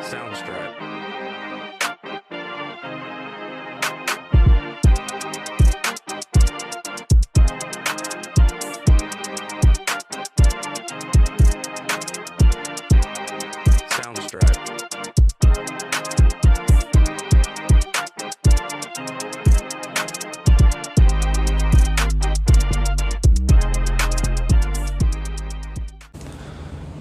Soundstripe. Soundstripe.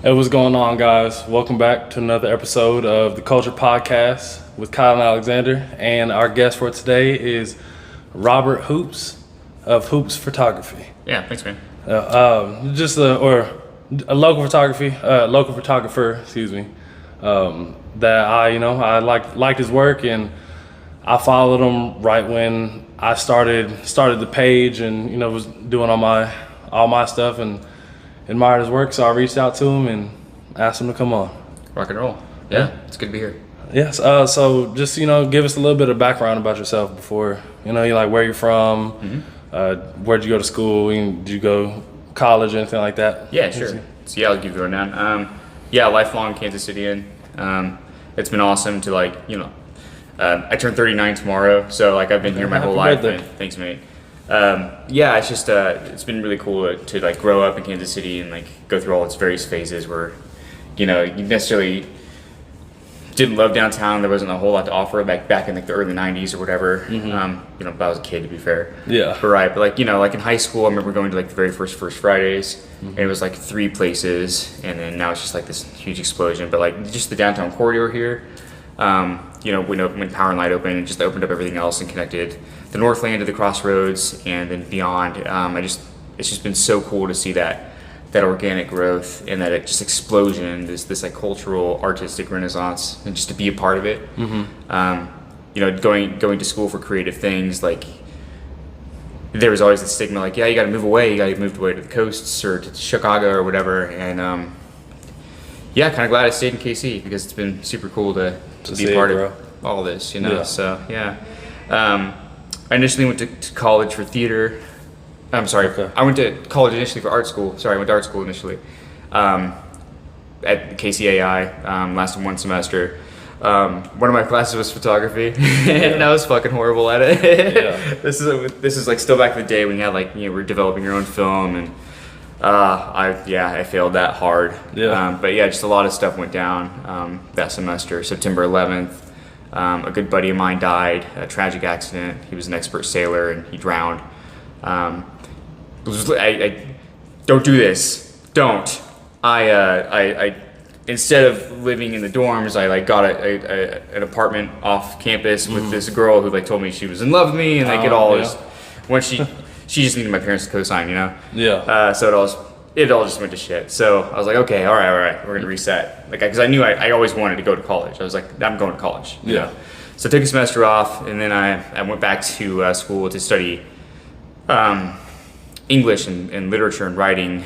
Hey, what's going on, guys? Welcome back to another episode of the Culture Podcast with Kyle and Alexander. And our guest for today is Robert Hoops of Hoops Photography. Yeah, thanks, man. A local photographer, excuse me. That I liked his work, and I followed him right when I started the page, and was doing all my stuff and admired his work, so I reached out to him and asked him to come on. Rock and roll. Yeah, it's good to be here. Yes. So just give us a little bit of background about yourself before where you're from, where'd you go to school, did you go college or anything like that? Yeah, sure. So I'll give you a rundown. Lifelong Kansas Cityan. It's been awesome to I turned 39 tomorrow, so I've been here my whole life. And, thanks, mate. It's just it's been really cool to grow up in Kansas City and go through all its various phases where you necessarily didn't love downtown. There wasn't a whole lot to offer back in the early 90s or whatever. But I was a kid, to be fair. Yeah. But in high school, I remember going to the very first Fridays, and it was 3 places, and then now it's just this huge explosion. But just the downtown corridor here, when Power and Light opened, it just opened up everything else and connected the Northland to the Crossroads and then beyond. It's just been so cool to see that organic growth and that just explosion, this cultural, artistic renaissance, and just to be a part of it. Going to school for creative things, there was always the stigma, you got to move away, to the coasts or to Chicago or whatever. And kind of glad I stayed in KC because it's been super cool to be a part of all this, Yeah. So I initially went to college for theater. I'm sorry. Okay. I went to college initially for art school. I went to art school initially at KCAI. Lasted 1 semester. One of my classes was photography, and I was fucking horrible at it. Yeah. This is still back in the day when you had we're developing your own film, and I failed that hard. Yeah. Just a lot of stuff went down that semester. September 11th. A good buddy of mine died, a tragic accident. He was an expert sailor and he drowned. I don't do this. Don't. I instead of living in the dorms, I got an apartment off campus with this girl who told me she was in love with me, and once she just needed my parents to co-sign, Yeah. So it all just went to shit. So I was like, okay, all right, we're gonna reset. Because I knew I always wanted to go to college. I was like, I'm going to college. Yeah. So I took a semester off, and then I went back to school to study English and literature and writing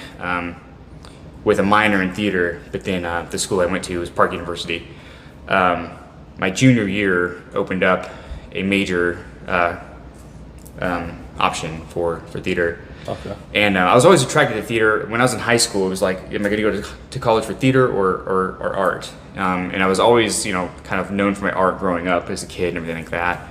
with a minor in theater. But then the school I went to was Park University. My junior year opened up a major option for theater. Okay. And I was always attracted to theater. When I was in high school, it was am I going to go to college for theater or art? And I was always, kind of known for my art growing up as a kid and everything like that.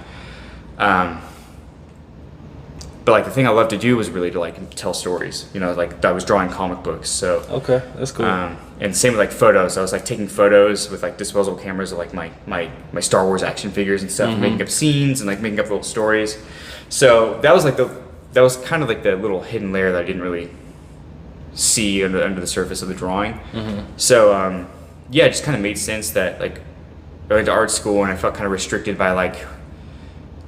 But the thing I loved to do was really to tell stories. I was drawing comic books. So Okay, that's cool. and same with photos. I was taking photos with disposable cameras of my Star Wars action figures and stuff, making up scenes and making up little stories. So that was kind of the little hidden layer that I didn't really see under the surface of the drawing. So it just kind of made sense that I went to art school and I felt kind of restricted by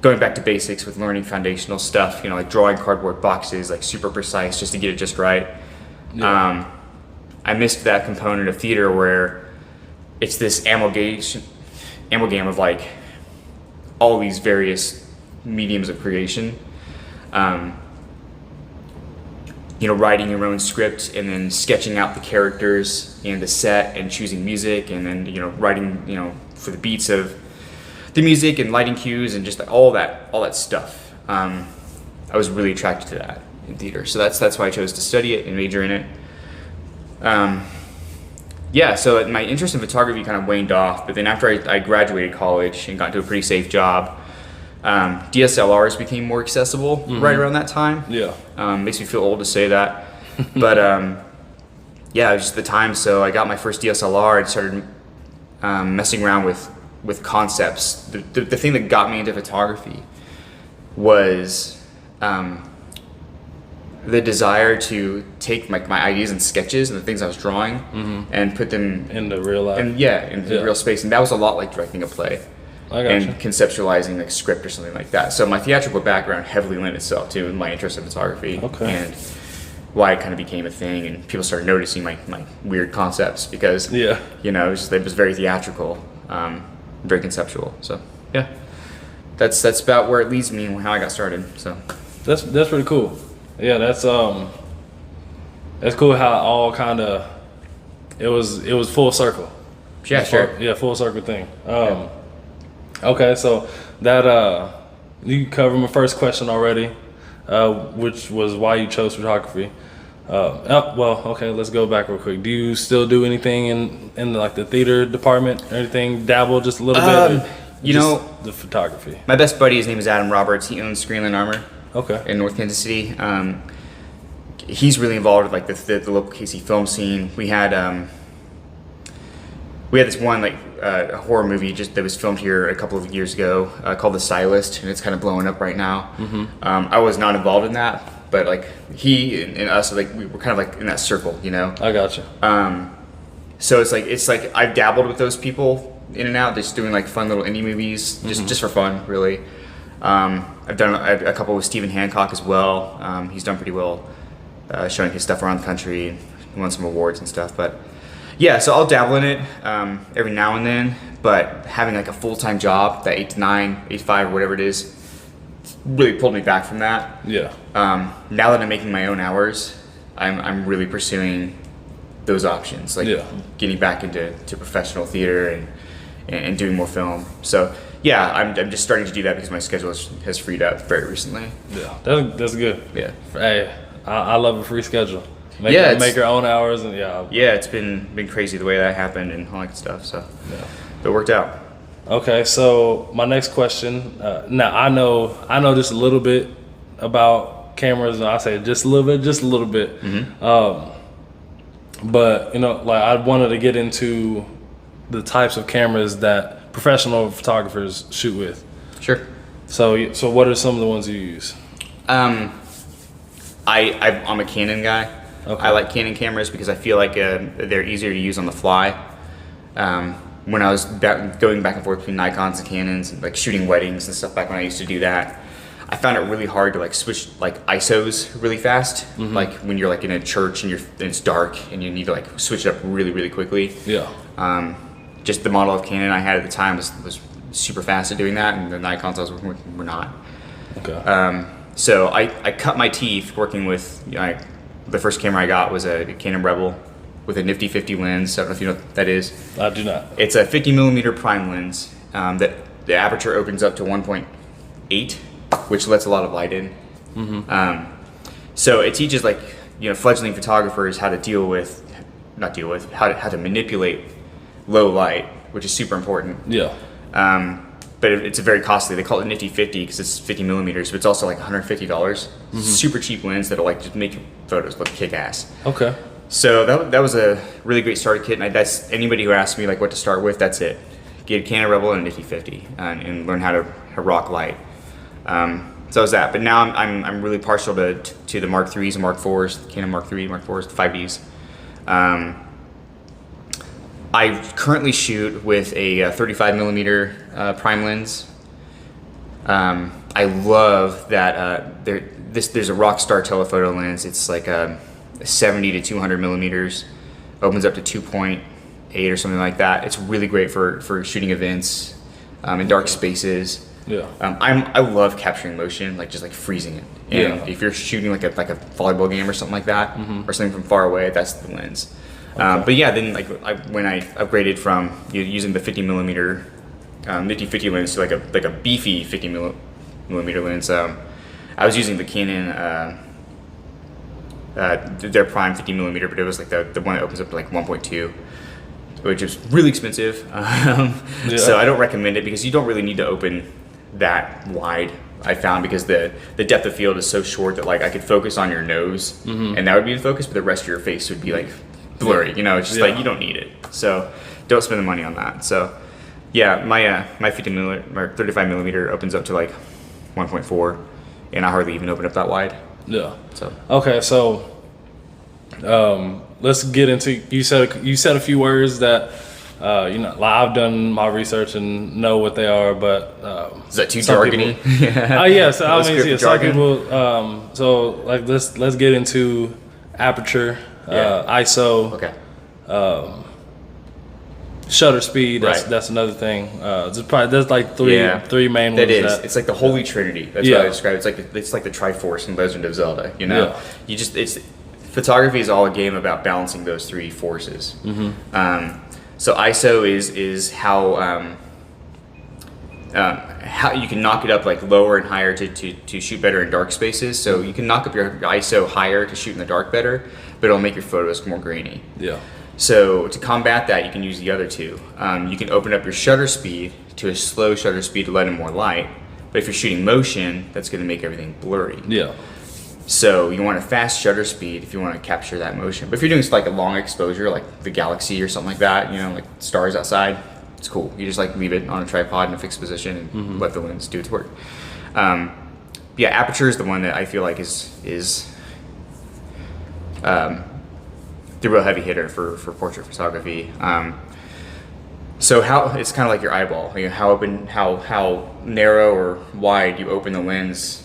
going back to basics with learning foundational stuff, drawing cardboard boxes, super precise just to get it just right. Yeah. I missed that component of theater where it's this amalgam of all these various mediums of creation. Writing your own script and then sketching out the characters and the set and choosing music and then writing for the beats of the music and lighting cues and just all that stuff. I was really attracted to that in theater, so that's why I chose to study it and major in it. Yeah, so my interest in photography kind of waned off, but then after I graduated college and got into a pretty safe job, DSLRs became more accessible right around that time. Yeah. Makes me feel old to say that, but yeah, it was just the time. So I got my first DSLR and started messing around with concepts. The thing that got me into photography was the desire to take my ideas and sketches and the things I was drawing and put them into real life. into real space. And that was a lot like directing a play and conceptualizing like script or something like that. So my theatrical background heavily lent itself to my interest in photography and why it kind of became a thing, and people started noticing my weird concepts because it was very theatrical, very conceptual. So yeah, that's about where it leads me and how I got started. So that's pretty cool. Yeah, that's cool how it all kind of it was full circle. Yeah, sure. Full circle thing. Okay, so that you covered my first question already, which was why you chose photography. Okay, let's go back real quick. Do you still do anything in like the theater department or anything? Dabble just a little bit? The photography. My best buddy, his name is Adam Roberts. He owns Screenland Armor. Okay. In North Kansas City. He's really involved with like the local KC film scene. We had this one like a horror movie that was filmed here a couple of years ago called The Stylist, and it's kind of blowing up right now. I was not involved in that, but like he and us, like we were kind of like in that circle, you know. I gotcha. So it's like I've dabbled with those people in and out, just doing like fun little indie movies, just for fun, really. I've done a couple with Stephen Hancock as well. He's done pretty well, showing his stuff around the country, and won some awards and stuff. But yeah, so I'll dabble in it every now and then. But having like a full-time job, that 8 to 9, 8 to 5, or whatever it is, really pulled me back from that. Yeah. Now that I'm making my own hours, I'm really pursuing those options, like getting back into professional theater and doing more film. So. Yeah, I'm just starting to do that because my schedule has freed up very recently. Yeah, that's good. Yeah. Hey, I love a free schedule. Make your own hours and Yeah, it's been crazy the way that happened and all that good stuff. So but it worked out. Okay, so my next question. Now I know just a little bit about cameras, and I say just a little bit. But like I wanted to get into the types of cameras that professional photographers shoot with. Sure. So what are some of the ones you use? I'm a Canon guy. Okay. I like Canon cameras because I feel like they're easier to use on the fly. When I was going back and forth between Nikons and Canons, and like shooting weddings and stuff back when I used to do that, I found it really hard to like switch like ISOs really fast. Like when you're like in a church and it's dark and you need to like switch it up really, really quickly. Yeah. Just the model of Canon I had at the time was super fast at doing that, and the Nikons I was working with were not. Okay. So I cut my teeth working with, the first camera I got was a Canon Rebel with a nifty 50 lens. I don't know if you know what that is. I do not. It's a 50mm prime lens that the aperture opens up to 1.8, which lets a lot of light in. So it teaches fledgling photographers how to how to manipulate low light, which is super important. Yeah. But it's a very costly. They call it nifty 50 because it's 50mm, but it's also like $150. Super cheap lens that'll like just make your photos look kick-ass. Okay. So that was a really great starter kit, and that's anybody who asks me like what to start with. That's it. Get a Canon Rebel and a nifty 50, and learn how to rock light. So that was that. But now I'm really partial to the Mark IIIs and Mark IVs, the Canon Mark III, Mark IVs, 5Ds. I currently shoot with a 35mm prime lens. I love that there's a Rockstar telephoto lens. It's like a 70 to 200 millimeters, opens up to 2.8 or something like that. It's really great for shooting events in dark spaces. Yeah. I love capturing motion, like just like freezing it. And if you're shooting like a volleyball game or something like that, or something from far away, that's the lens. Okay. But yeah, then when I upgraded from using the 50mm nifty 50 lens to like a beefy 50mm lens, I was using the Canon their prime 50mm, but it was like the one that opens up to like 1.2. which is really expensive. So I don't recommend it because you don't really need to open that wide. I found because the depth of field is so short that like I could focus on your nose and that would be the focus, but the rest of your face would be like blurry. You know, it's just like you don't need it. So don't spend the money on that. So yeah, my 50 millimeter or 35 millimeter opens up to like 1.4, and I hardly even open up that wide. Yeah. So okay, so let's get into you said a few words that you know, like I've done my research and know what they are, but is that too jargony? Yeah. So I mean, yeah, some jargon. people. So like let's get into aperture, ISO. Okay. Shutter speed. That's another thing. There's like three main ones. That is. It's like the holy trinity. That's what I describe. It's like the Triforce in Legend of Zelda. You know, photography is all a game about balancing those three forces. So ISO is how you can knock it up like lower and higher to shoot better in dark spaces. So you can knock up your ISO higher to shoot in the dark better, but it'll make your photos more grainy. Yeah. So to combat that, you can use the other two. You can open up your shutter speed to a slow shutter speed to let in more light. But if you're shooting motion, that's going to make everything blurry. Yeah. So you want a fast shutter speed if you want to capture that motion. But if you're doing like a long exposure, like the galaxy or something like that, you know, like stars outside, it's cool. You just like leave it on a tripod in a fixed position and let the lens do its work. Yeah, Aperture is the one that I feel like is the real heavy hitter for portrait photography. So how it's kind of like your eyeball. You know, how narrow or wide you open the lens.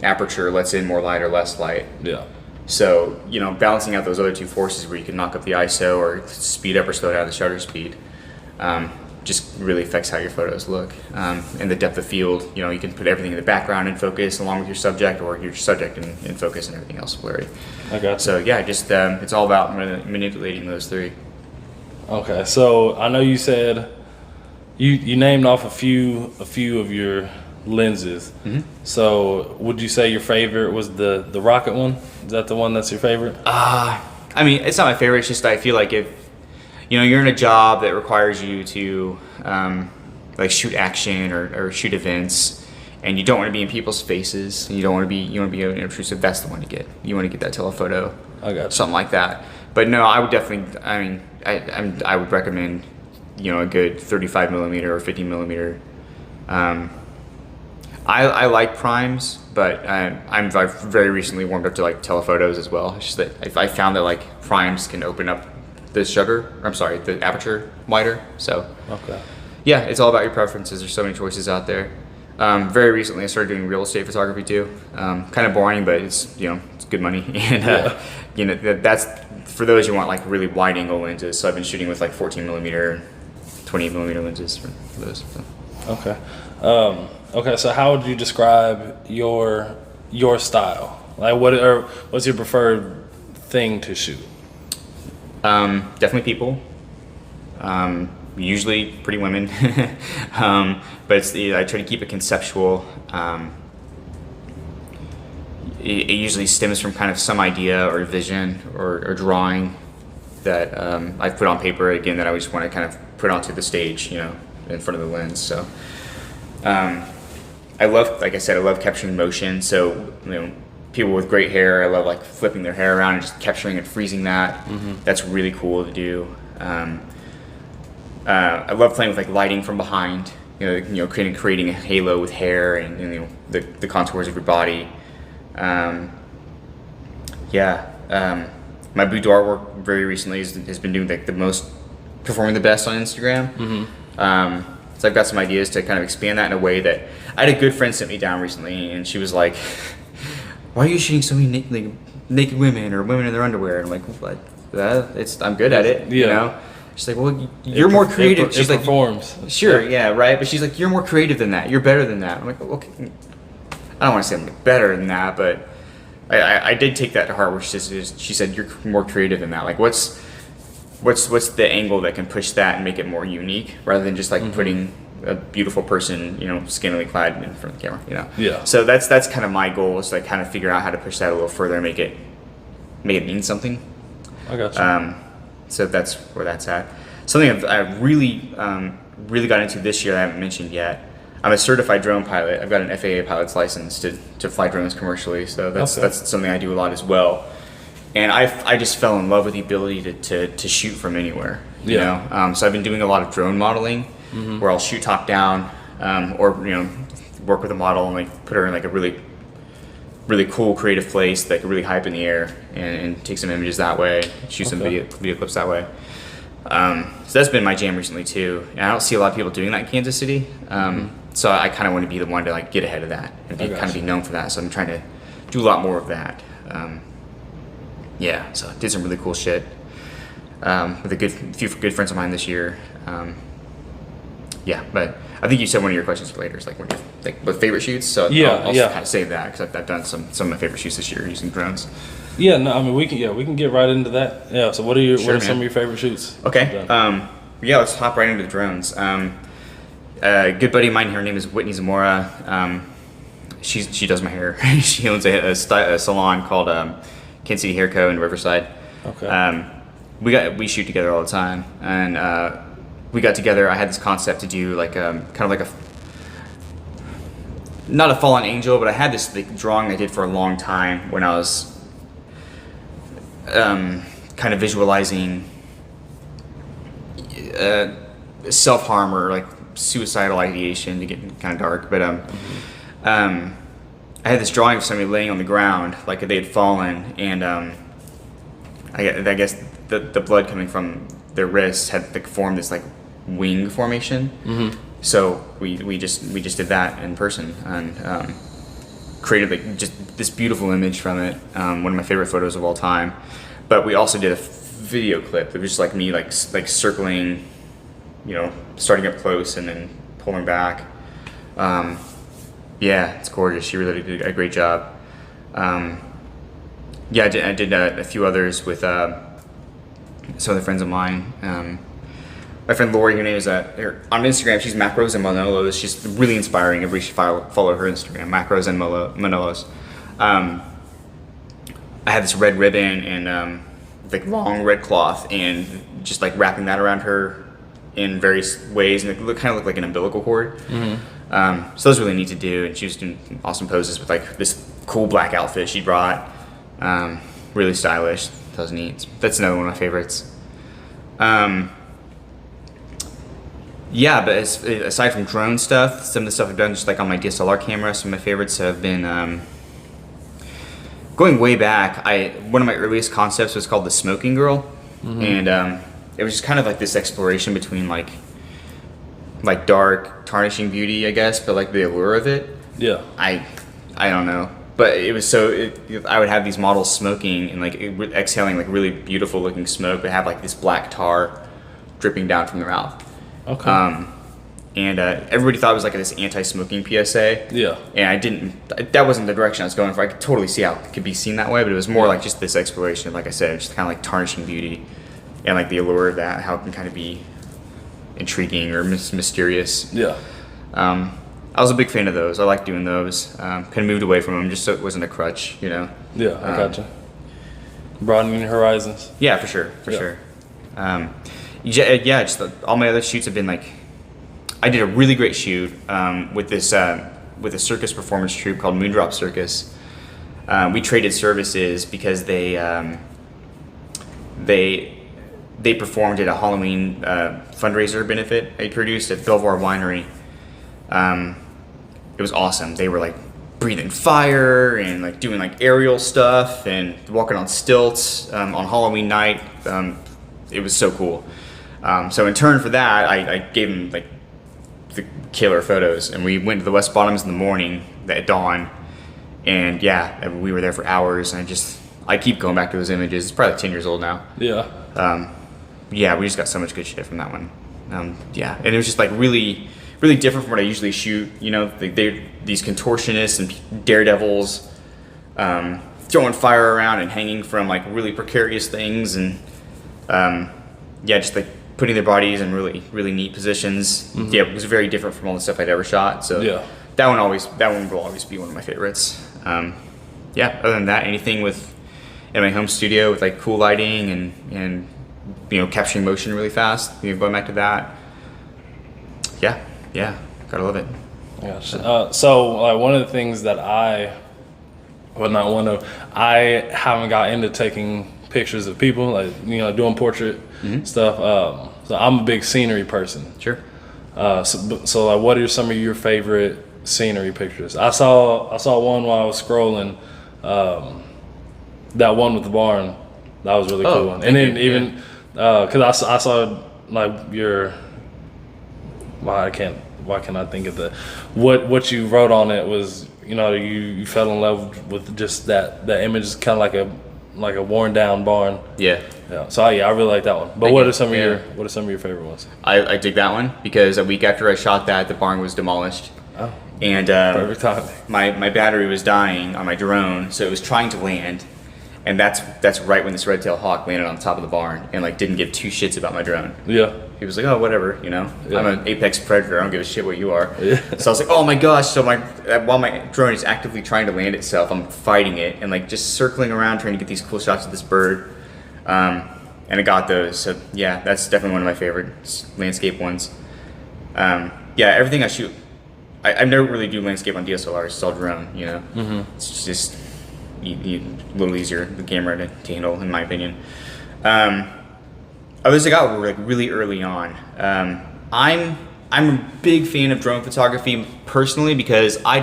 Aperture lets in more light or less light. Yeah. So, you know, balancing out those other two forces where you can knock up the ISO or speed up or slow down the shutter speed just really affects how your photos look. And the depth of field, you know, you can put everything in the background in focus along with your subject, or your subject in focus and everything else blurry. I got you. So yeah, just it's all about manipulating those three. Okay, so I know you said you named off a few of your lenses. So would you say your favorite was the rocket one? Is that the one that's your favorite? I mean, it's not my favorite. It's just I feel like if you know you're in a job that requires you to like shoot action or shoot events, and you don't want to be in people's faces, and you want to be intrusive, that's the one to get. You want to get that telephoto. I got you. Something like that. But no, I would definitely. I mean, I would recommend a good 35 millimeter or 50 millimeter. I like primes, but I've very recently warmed up to like telephotos as well. It's just that I found that like primes can open up the aperture wider. So yeah, it's all about your preferences. There's so many choices out there. Very recently I started doing real estate photography too. Kind of boring, but it's it's good money, and that's for those who want like really wide angle lenses. So I've been shooting with like 14 millimeter, 28 millimeter lenses for those. So. Okay. Okay, so how would you describe your style? Like, what's your preferred thing to shoot? Definitely people. Usually pretty women, but I try to keep it conceptual. It usually stems from kind of some idea or vision or drawing that I've put on paper again that I just want to kind of put onto the stage, in front of the lens. So. I love capturing motion. So, people with great hair, I love like flipping their hair around and just capturing and freezing that. That's really cool to do. I love playing with like lighting from behind, creating a halo with hair and the contours of your body. My boudoir work very recently has been doing like performing the best on Instagram. So I've got some ideas to kind of expand that in a way that I had a good friend sit me down recently, and she was like, "Why are you shooting so many naked women or women in their underwear?" And I'm like, "What? I'm good at it." She's like, "Well, you're more creative." She's like, "Performs." Sure, yeah, right. But she's like, "You're more creative than that. You're better than that." I'm like, "Okay." I don't want to say I'm better than that, but I did take that to heart. Where she said, "You're more creative than that." Like, what's the angle that can push that and make it more unique rather than just like putting a beautiful person, scantily clad in front of the camera, Yeah. So that's kind of my goal, is to like kind of figure out how to push that a little further and make it mean something. I got you. So that's where that's at. something I really got into this year I haven't mentioned yet. I'm a certified drone pilot. I've got an FAA pilot's license to fly drones commercially, so that's something I do a lot as well. And I just fell in love with the ability to shoot from anywhere. You know, so I've been doing a lot of drone modeling, where I'll shoot top down, or work with a model and like put her in like a really cool creative place that could really high up in the air and take some images that way, shoot some video clips that way. So that's been my jam recently too, and I don't see a lot of people doing that in Kansas City. So I kind of want to be the one to like get ahead of that and be known for that. So I'm trying to do a lot more of that. So I did some really cool shit with a few good friends of mine this year. But I think you said one of your questions for later is like what favorite shoots. So I'll kind of save that because I've done some of my favorite shoots this year using drones. Yeah, no, I mean we can get right into that. Yeah. So what are some of your favorite shoots? Okay. Let's hop right into the drones. A good buddy of mine, her name is Whitney Zamora. She does my hair. She owns a salon called Kansas City Hair Co. in Riverside. Okay. We shoot together all the time, and we got together. I had this concept to do like kind of like not a fallen angel, but I had this like drawing I did for a long time when I was kind of visualizing self-harm or like suicidal ideation, to get kind of dark. But I had this drawing of somebody laying on the ground like they had fallen, and I guess the blood coming from their wrists had like formed this like wing formation. So we just did that in person and created like just this beautiful image from it. One of my favorite photos of all time. But we also did a video clip. It was just like me like circling, starting up close and then pulling back. It's gorgeous. She really did a great job. I did a few others with some other friends of mine. My friend Lori, her name is on Instagram. She's Macros and Manolos. She's really inspiring. Everybody should follow her Instagram, Macros and Manolos. I had this red ribbon and like long red cloth, and just like wrapping that around her in various ways, and it kind of looked like an umbilical cord. So that was really neat to do, and she was doing awesome poses with like this cool black outfit she brought. Really stylish. That was neat. That's another one of my favorites. But aside from drone stuff, some of the stuff I've done just like on my DSLR camera, some of my favorites have been going way back. One of my earliest concepts was called the Smoking Girl, and it was just kind of like this exploration between like dark, tarnishing beauty, I guess, but like the allure of it. Yeah. I don't know, but it was I would have these models smoking and like exhaling like really beautiful looking smoke, but have like this black tar dripping down from their mouth. Okay. And everybody thought it was like this anti-smoking PSA. Yeah. And that wasn't the direction I was going for. I could totally see how it could be seen that way, but it was more like just this exploration of, like I said, just kind of like tarnishing beauty and like the allure of that, how it can kind of be intriguing or mysterious. Yeah. I was a big fan of those. I liked doing those. Kind of moved away from them just so it wasn't a crutch, Yeah, I gotcha. Broadening your horizons. Yeah, for sure. Sure. Just all my other shoots have been like, I did a really great shoot with a circus performance troupe called Moondrop Circus. We traded services because they performed at a Halloween fundraiser benefit I produced at Belvoir Winery. It was awesome. They were like breathing fire and like doing like aerial stuff and walking on stilts on Halloween night. It was so cool. So in turn for that, I gave them like the killer photos, and we went to the West Bottoms in the morning at dawn, and we were there for hours, and I keep going back to those images. It's probably like 10 years old now. Yeah. We just got so much good shit from that one. And it was just like really, really different from what I usually shoot. They're these contortionists and daredevils throwing fire around and hanging from like really precarious things, and just like putting their bodies in really, really neat positions. It was very different from all the stuff I'd ever shot. So that one will always be one of my favorites. Other than that, anything in my home studio with like cool lighting and capturing motion really fast. Going back to that. Yeah, gotta love it. Yeah. So like one of the things that I haven't got into taking pictures of people, like doing portrait stuff. So I'm a big scenery person. Sure. So like, what are some of your favorite scenery pictures? I saw one while I was scrolling. That one with the barn, that was really cool. And then even because I saw like your. Why can't I think of what you wrote on it was you fell in love with just that image, is kind of like a worn down barn. Yeah. So I really like that one. But what are some of your favorite ones? I dig that one because a week after I shot that, the barn was demolished. Oh. And perfect timing. My battery was dying on my drone, so it was trying to land. And that's right when this red-tailed hawk landed on top of the barn and like didn't give two shits about my drone. Yeah. He was like, oh, whatever, Yeah. I'm an apex predator. I don't give a shit what you are. Yeah. So I was like, oh my gosh. So while my drone is actively trying to land itself, I'm fighting it and like just circling around trying to get these cool shots of this bird. And I got those. So yeah, that's definitely one of my favorite landscape ones. Everything I shoot, I never really do landscape on DSLR. It's all drone, Mm-hmm. It's just a little easier the camera to handle, in my opinion. Others I got were like really early on. I'm a big fan of drone photography personally because I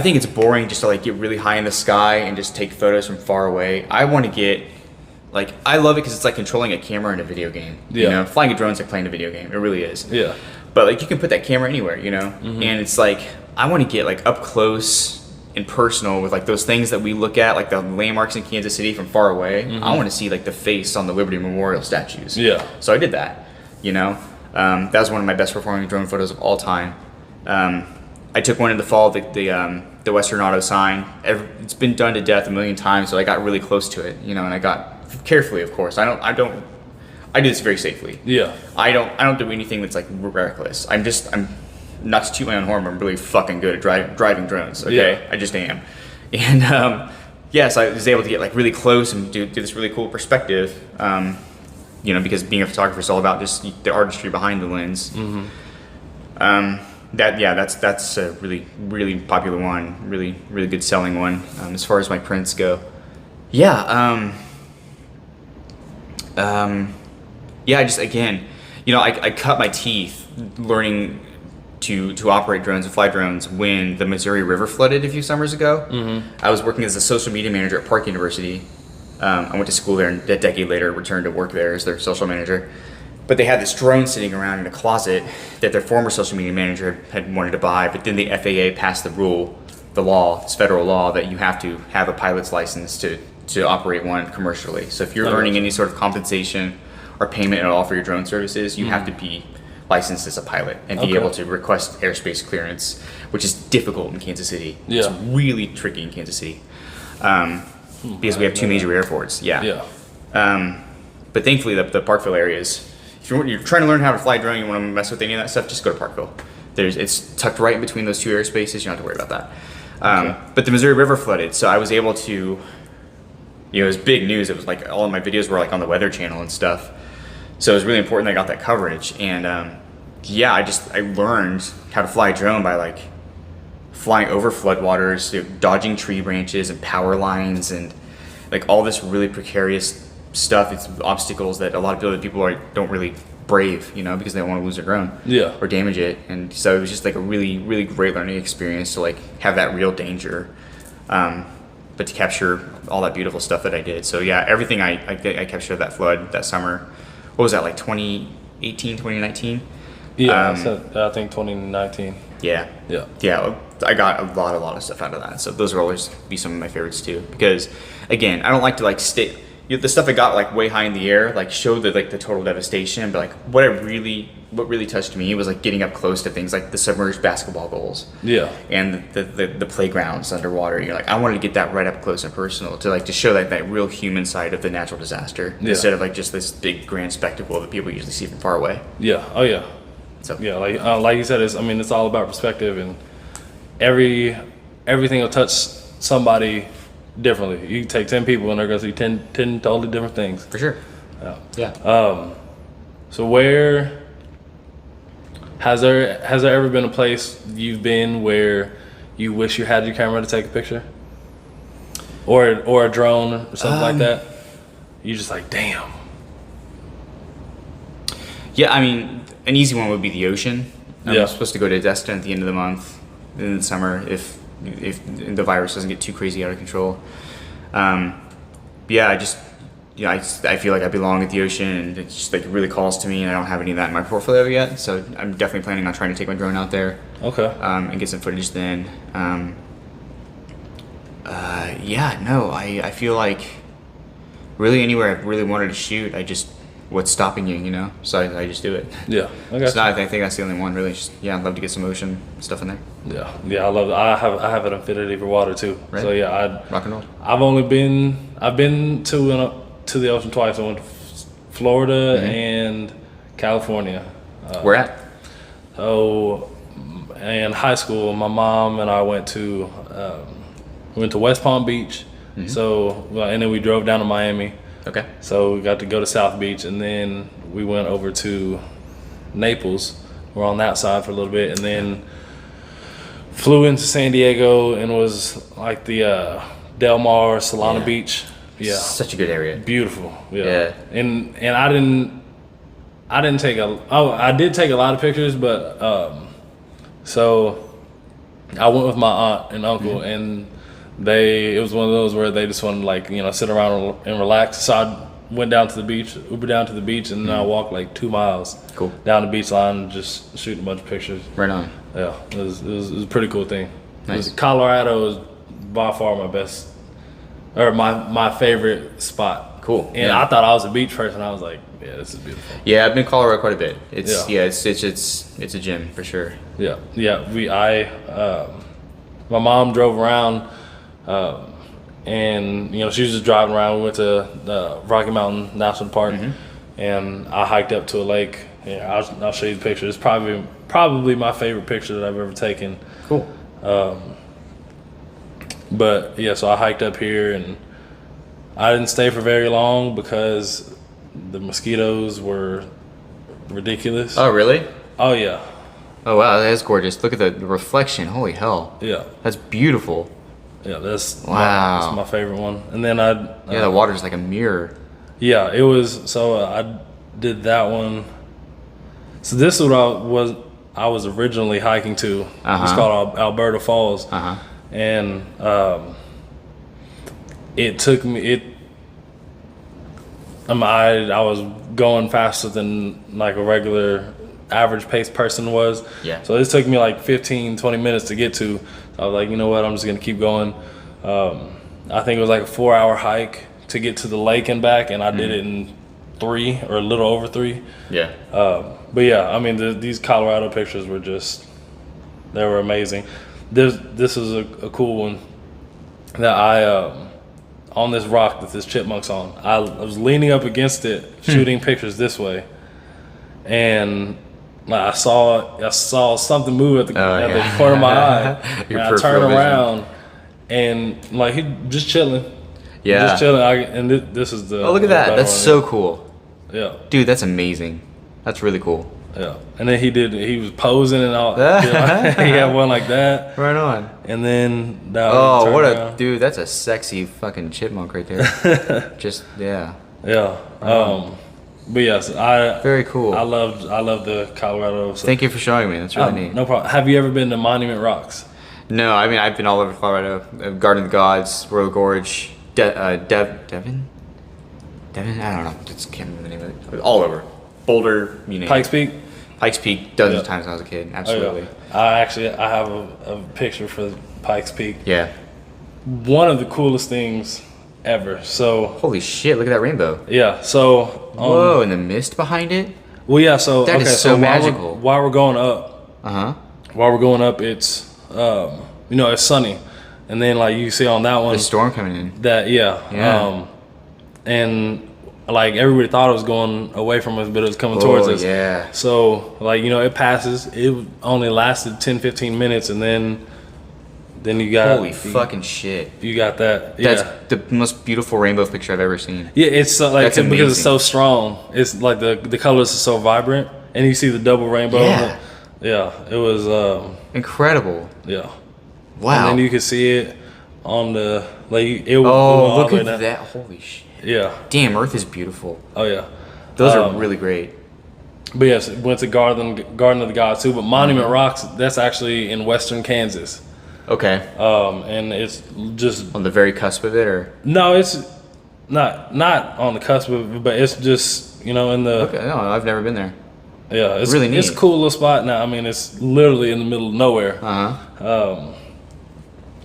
think it's boring just to like get really high in the sky and just take photos from far away. I want to get I love it because it's like controlling a camera in a video game. Yeah. Flying a drone is like playing a video game. It really is. Yeah. But like you can put that camera anywhere, and it's like I want to get like up close and personal with like those things that we look at, like the landmarks in Kansas City from far away. I want to see like the face on the Liberty Memorial statues. Yeah. So I did that. That was one of my best performing drone photos of all time. I took one in the fall, the Western Auto sign. It's been done to death a million times, so I got really close to it, and I got carefully, of course. I do this very safely. Yeah. I don't do anything that's like reckless. I'm not to toot my own horn, but I'm really fucking good at driving drones. Okay, I just am. And so I was able to get like really close and do this really cool perspective. Because being a photographer is all about just the artistry behind the lens. That's a really, really popular one, really, really good selling one. As far as my prints go, I cut my teeth learning to operate drones and fly drones when the Missouri River flooded a few summers ago. I was working as a social media manager at Park University. I went to school there and a decade later returned to work there as their social manager. But they had this drone sitting around in a closet that their former social media manager had wanted to buy, but then the FAA passed the law, it's federal law, that you have to have a pilot's license to operate one commercially. So if you're earning any sort of compensation or payment at all for your drone services, you have to be licensed as a pilot and be able to request airspace clearance, which is difficult in Kansas City. Yeah. It's really tricky in Kansas City because we have two major airports. Yeah. But thankfully, the Parkville areas, if you're trying to learn how to fly a drone, you want to mess with any of that stuff, just go to Parkville. It's tucked right in between those two airspaces. You don't have to worry about that. But the Missouri River flooded, so I was able to, it was big news. It was like all of my videos were like on the Weather Channel and stuff. So it was really important that I got that coverage. And I learned how to fly a drone by like flying over floodwaters, dodging tree branches and power lines and like all this really precarious stuff. It's obstacles that a lot of people don't really brave, because they don't want to lose their drone or damage it. And so it was just like a really, really great learning experience to like have that real danger, but to capture all that beautiful stuff that I did. So everything I captured that flood that summer. What was that, like 2018, 2019? Yeah, I think 2019. Yeah, I got a lot of stuff out of that. So those will always be some of my favorites too. Because again, I don't like to like stay. The stuff I got like way high in the air like showed the total devastation. But like what really touched me was like getting up close to things like the submerged basketball goals. Yeah. And the playgrounds underwater. You're like, I wanted to get that right up close and personal to show that real human side of the natural disaster instead of like just this big grand spectacle that people usually see from far away. Yeah. Oh yeah. So like you said, it's all about perspective, and everything will touch somebody differently. You can take 10 people and they're gonna see 10 totally different things. For sure. Yeah. So where has there ever been a place you've been where you wish you had your camera to take a picture, or a drone or something like that? You just like, damn. Yeah, I mean, an easy one would be the ocean. I'm Yeah. supposed to go to Destin at the end of the month in the summer if the virus doesn't get too crazy out of control. Yeah, I feel like I belong at the ocean, and it just like really calls to me, and I don't have any of that in my portfolio yet. So I'm definitely planning on trying to take my drone out there. Okay. And get some footage then. I feel like really anywhere I really wanted to shoot, what's stopping you, you know? So I just do it. Yeah. Okay. So I think that's the only one really. Just, I'd love to get some ocean stuff in there. Yeah. I love it. I have an affinity for water too. Right. So yeah, Rock and roll. I've been to the ocean twice. I went to Florida and California. Where at? So in high school, my mom and I went to West Palm Beach. So and then we drove down to Miami. Okay. So we got to go to South Beach, and then we went over to Naples. We're on that side for a little bit, and then flew into San Diego and was like the Del Mar, Solana Beach. Yeah, Such a good area. beautiful. Yeah. And I didn't take I did take a lot of pictures, but so I went with my aunt and uncle, and it was one of those where they just wanted to, like, you know, sit around and relax. So I went down to the beach, Uber down to the beach, and then I walked like 2 miles down the beach line, just shooting a bunch of pictures. Right on. Yeah, it was a pretty cool thing. Nice. Colorado is by far my best, or my favorite spot. Cool. And I thought I was a beach person. I was like, yeah, this is beautiful. Yeah, I've been to Colorado quite a bit. It's Yeah. it's a gym for sure. Yeah. My mom drove around, and you know, she was just driving around. We went to the Rocky Mountain National Park, and I hiked up to a lake. Yeah, I'll show you the picture. It's probably my favorite picture that I've ever taken. Cool. But yeah, so I hiked up here, and I didn't stay for very long because the mosquitoes were ridiculous. Oh, really? Oh yeah. Oh, wow, that is gorgeous. Look at the reflection. Holy hell. Yeah. That's beautiful. Yeah, that's Wow. my favorite one. And then The water's like a mirror. yeah, it was. So I did that one. So this is what I was originally hiking to. It's called Alberta Falls, and it took me. I was going faster than like a regular average pace person was. Yeah. So this took me like 15, 20 minutes to get to. So I was like, you know what, I'm just gonna keep going. I think it was like a 4-hour hike to get to the lake and back, and I did it in 3 or a little over 3. Yeah. But yeah, I mean, these Colorado pictures were they were amazing. This is a cool one that I, on this rock that this chipmunk's on, I was leaning up against it, shooting pictures this way, and I saw something move at the corner of my eye. And I turned around, and like he just chilling. Yeah. Just chilling. This is the. Oh, look at that. That's one. so cool. Yeah. Dude, that's amazing. That's really cool. Yeah. And then he was posing and all. He had one like that. Right on. And then that. Oh, what a dude! That's a sexy fucking chipmunk right there. Just yeah. Yeah. But yes, very cool. I love the Colorado. So. Thank you for showing me. That's really neat. No problem. Have you ever been to Monument Rocks? No, I mean I've been all over Colorado. Garden of the Gods, Royal Gorge, Devon. I don't know. Just can't remember the name of it. All over. Boulder, you name Pikes it. Peak. Pikes Peak dozens of times when I was a kid. Absolutely. Oh, yeah. I have a picture for Pikes Peak. Yeah. One of the coolest things ever. So holy shit! Look at that rainbow. Yeah. So whoa, and the mist behind it. Well, yeah. So that is so magical. While we're going up. While we're going up, it's it's sunny, and then like you see on that one, the storm coming in. Yeah. And like everybody thought it was going away from us, but it was coming towards us. Yeah. So like it passes. It only lasted 10-15 minutes, and then Then you got Holy fucking shit. You got that. Yeah. That's the most beautiful rainbow picture I've ever seen. Yeah, it's so, like That's because it's amazing. so strong. It's like the colors are so vibrant, and you see the double rainbow. Yeah. Yeah, it was Incredible. yeah. Wow. And then you can see it on the like it. Oh, went all look the way at down. that. Holy shit. Yeah. Damn, Earth is beautiful. Oh yeah. Those are really great. But yes, went to Garden of the Gods too. But Monument Rocks, that's actually in western Kansas. Okay. And it's just On the very cusp of it, or? no, it's not on the cusp of it, but it's just in the Okay, no, I've never been there. yeah, it's Really neat. It's a cool little spot. Now, I mean, it's literally in the middle of nowhere. Uh-huh.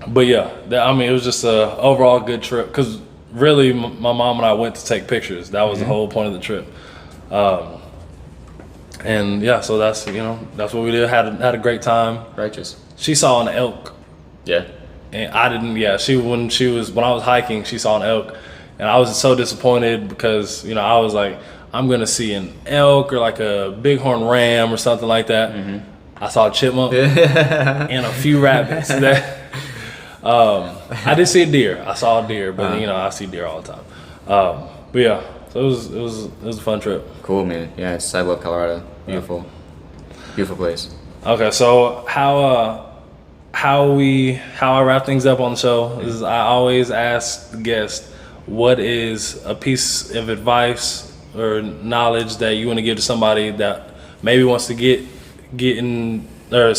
But yeah, it was just a overall good trip because really, my mom and I went to take pictures. That was the whole point of the trip. And yeah, so that's that's what we did. Had a great time. Righteous. She saw an elk. Yeah. And I didn't. Yeah, when I was hiking, she saw an elk, and I was so disappointed because I was like, I'm gonna see an elk or like a bighorn ram or something like that. I saw a chipmunk and a few rabbits. I did see a deer. I saw a deer, but I see deer all the time. But yeah, so it was a fun trip. Cool, man. Yeah, I love Colorado. Beautiful. Beautiful place. Okay, so how I wrap things up on the show is I always ask the guest, what is a piece of advice or knowledge that you want to give to somebody that maybe wants to get in or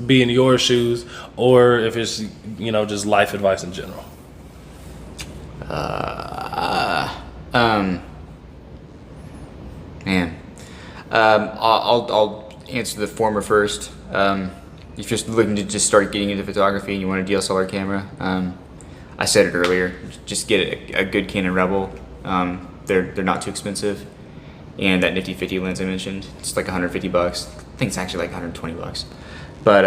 be in your shoes, or if it's just life advice in general. I'll answer the former first. If you're looking to just start getting into photography and you want a DSLR camera, I said it earlier, just get a good Canon Rebel. They're not too expensive, and that nifty 50 lens I mentioned, it's like $150. I think it's actually like $120. But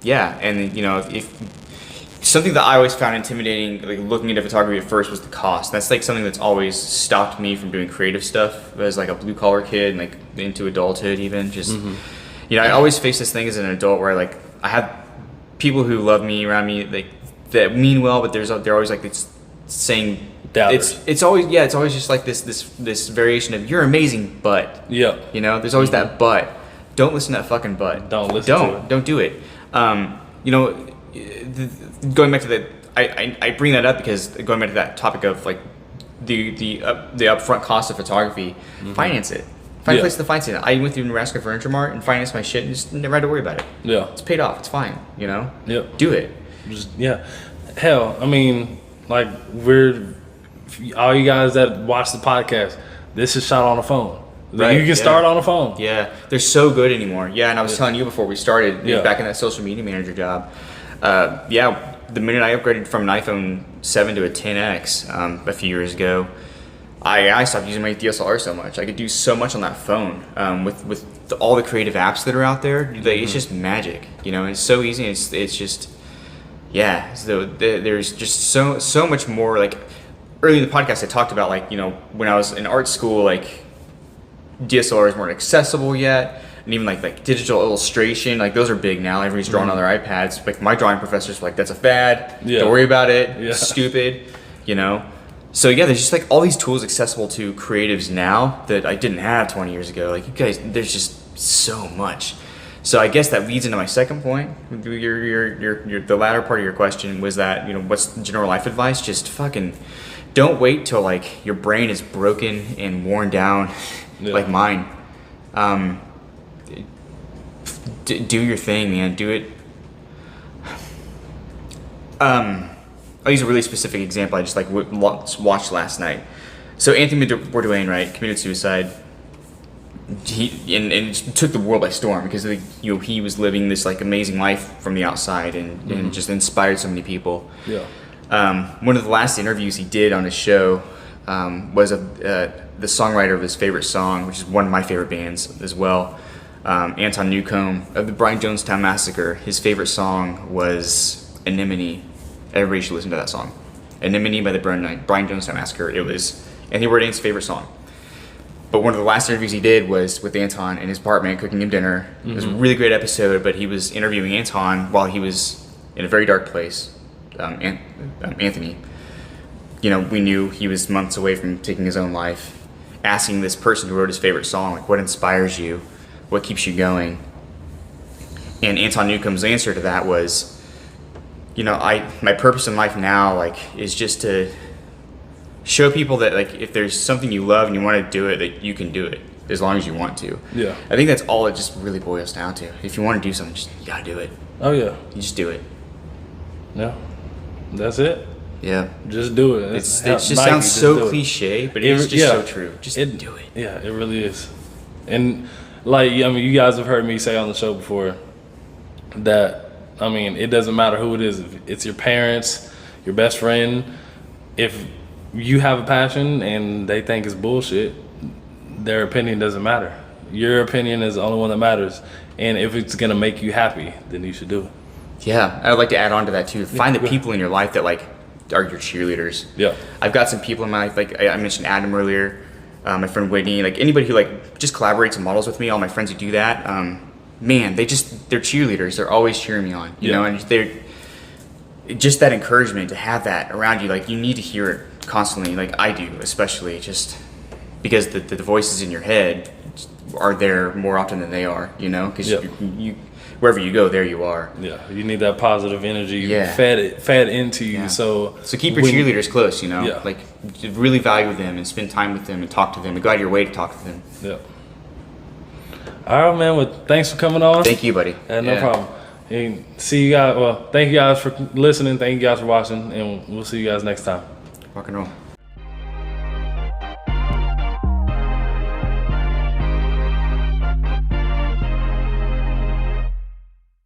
yeah, and if something that I always found intimidating, like looking into photography at first, was the cost. That's like something that's always stopped me from doing creative stuff as like a blue collar kid, and like into adulthood even. Just I always face this thing as an adult where I have people who love me around me, like that mean well, but they're always like this saying Doubters. it's always just like this variation of you're amazing, but Yeah. there's always that but. Don't listen to that fucking but. Don't listen to it. Don't do it. Going back to that, I bring that up because going back to that topic of like the upfront cost of photography, finance it. Find a place to finance it. I went through Nebraska Furniture Mart and financed my shit and just never had to worry about it. Yeah. It's paid off. It's fine. Yep. Do it. Just hell, I mean, like all you guys that watch the podcast, this is shot on a phone. Right, You can start on a phone. Yeah, they're so good anymore. Yeah, and I was telling you before we started, back in that social media manager job. The minute I upgraded from an iPhone 7 to a 10X a few years ago, I stopped using my DSLR so much. I could do so much on that phone with all the creative apps that are out there. It's just magic, It's so easy. It's just So there's just so much more. Like early in the podcast, I talked about when I was in art school, DSLRs weren't accessible yet, and even like digital illustration, those are big now. Everybody's drawing on their iPads. Like my drawing professor's like, that's a fad. Yeah. Don't worry about it. Yeah. It's stupid. So there's just all these tools accessible to creatives now that I didn't have 20 years ago. Like you guys, there's just so much. So I guess that leads into my second point. The latter part of your question was that what's general life advice? Just fucking don't wait till your brain is broken and worn down. Yeah. Like mine. Do your thing, man. Do it. I'll use a really specific example I just watched last night. So Anthony Bourdain, right, committed suicide. He and it took the world by storm because he was living this amazing life from the outside and just inspired so many people. Yeah. One of the last interviews he did on his show was the songwriter of his favorite song, which is one of my favorite bands as well, Anton Newcomb of the Brian Jonestown Massacre. His favorite song was Anemone. Everybody should listen to that song. Anemone by the Brian Jonestown Massacre. It was Anthony Bourdain's favorite song. But one of the last interviews he did was with Anton in his apartment, cooking him dinner. It was a really great episode, but he was interviewing Anton while he was in a very dark place. Anthony, you know, we knew he was months away from taking his own life. Asking this person who wrote his favorite song, like, what inspires you? What keeps you going? And Anton Newcomb's answer to that was, you know, my purpose in life now, like, is just to show people that, like, if there's something you love and you want to do it, that you can do it as long as you want to. Yeah. I think that's all it just really boils down to. If you want to do something, just, you gotta do it. Oh yeah. You just do it. Yeah. That's it. Yeah. Just do it. It just sounds so cliche, but it's just so true. Just do it. Yeah, it really is. And like, I mean, you guys have heard me say on the show before that, I mean, it doesn't matter who it is. If it's your parents, your best friend. If you have a passion and they think it's bullshit, their opinion doesn't matter. Your opinion is the only one that matters. And if it's gonna make you happy, then you should do it. Yeah, I would like to add on to that too. Find the people in your life that, like, are your cheerleaders. Yeah. I've got some people in my life, like I mentioned Adam earlier, my friend Whitney, like anybody who like just collaborates and models with me, all my friends who do that, man, they're cheerleaders. They're always cheering me on, you know, and they're just that encouragement to have that around you. Like, you need to hear it constantly, like I do, especially just because the voices in your head are there more often than they are, you know, because you wherever you go, there you are. Yeah, you need that positive energy fed into you. Yeah. So keep your cheerleaders close, you know, Yeah. like really value them and spend time with them and talk to them and go out of your way to talk to them. Yeah. All right, man. Well, thanks for coming on. Thank you, buddy. No problem. And see you guys. Well, thank you guys for listening. Thank you guys for watching, and we'll see you guys next time. Rock and roll.